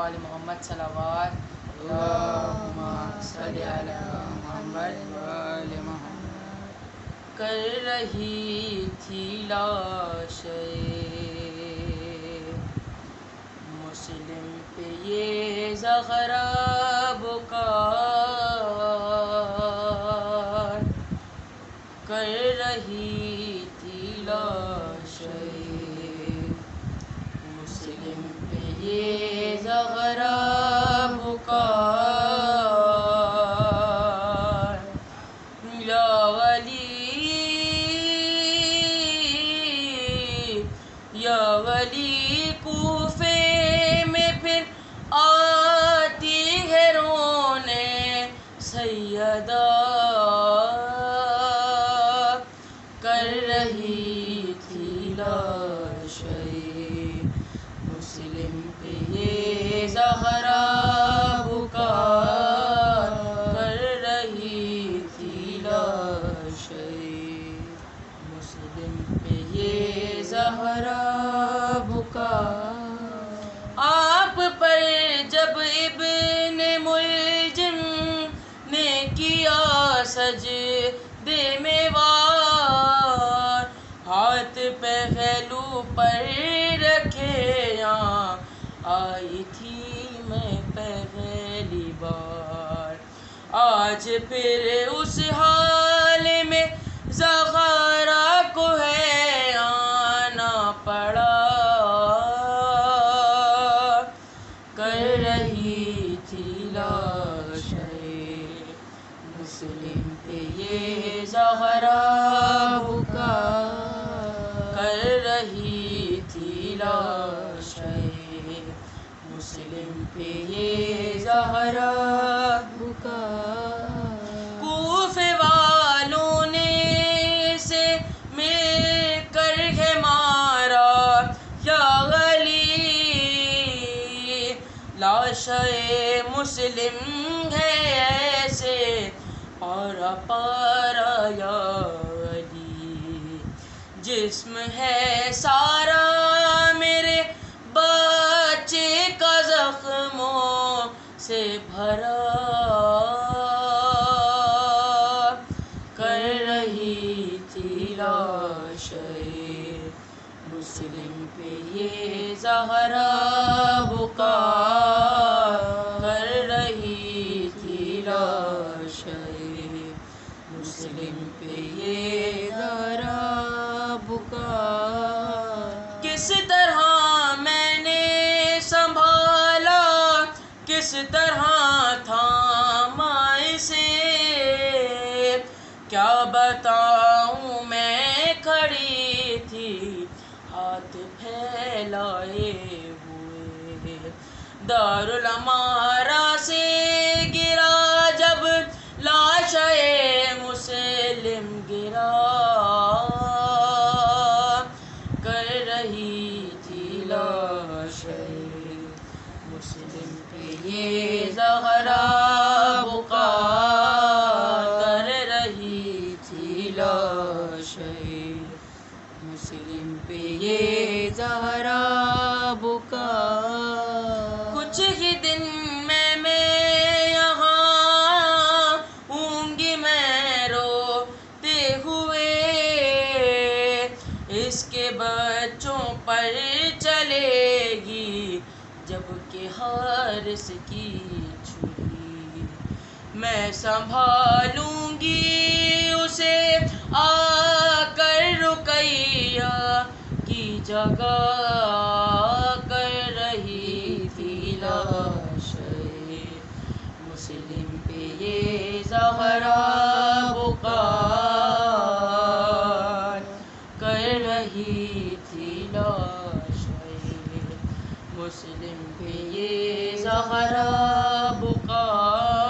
آل محمد صلوات اللہم صلی علی محمد وآل محمد۔ کر رہی تھی لاشیں مسلم پہ یہ زہرا بکار، کر رہی تھی لاشیں مسلم پہ یہ زہرا بکار، یا ولی کوفے میں پھر آتی ہے رونے سیدہ، کر رہی تھی لاشیں مسلم پہ یہ زہرا بکار، کر رہی تھی لاشیں مسلم پہ یہ زہرا بکار۔ آپ پر جب ابن ملجم نے کیا سجدے میں وار، ہاتھ پہلو پر رکھے یہاں آئی تھی میں پہلی بار، آج پھر اس حال میں زہرا کو ہے آنا پڑا، کر رہی تھی لاشیں مسلم پہ یہ زہرا بکار، کر رہی تھی لاشیں مسلم پہ یہ زہرا بکار۔ کوفے والوں نے اسے مل کر ہے مارا یا علی، لاشیں مسلم ہے ایسے پارا پارا یا علی، جسم ہے سارا میرے بچے کا زخموں سے بھرا، کر رہی تھی لاشیں مسلم پہ یہ زہرا بکار، کر رہی تھی لاشیں مسلم پہ یہ زہرا بکار۔ کس طرح میں نے سنبھالا، کس طرح تھاما اسے، کیا بتاؤں میں کھڑی تھی ہاتھ پھیلائے ہوئے، دارالامارہ سے گرا جب لاشیں مسلم گرا، کر رہی تھی لاشیں مسلم پہ یہ زہرا بکار، کر رہی تھی لاشیں مسلم پہ یہ زہرا بکار۔ کچھ ہی دن میں یہاں ہوں گی میں روتے ہوئے، اس کے بچوں پر چلے گی جب کہ حارث کی چھری، میں سنبھالوں گی اسے آ کر رقیہ کی جگہ، کر رہی تھی لاشیں مسلم پہ یہ زہرا بکار، کر رہی تھی لاشیں مسلم پہ یہ زہرا بکار۔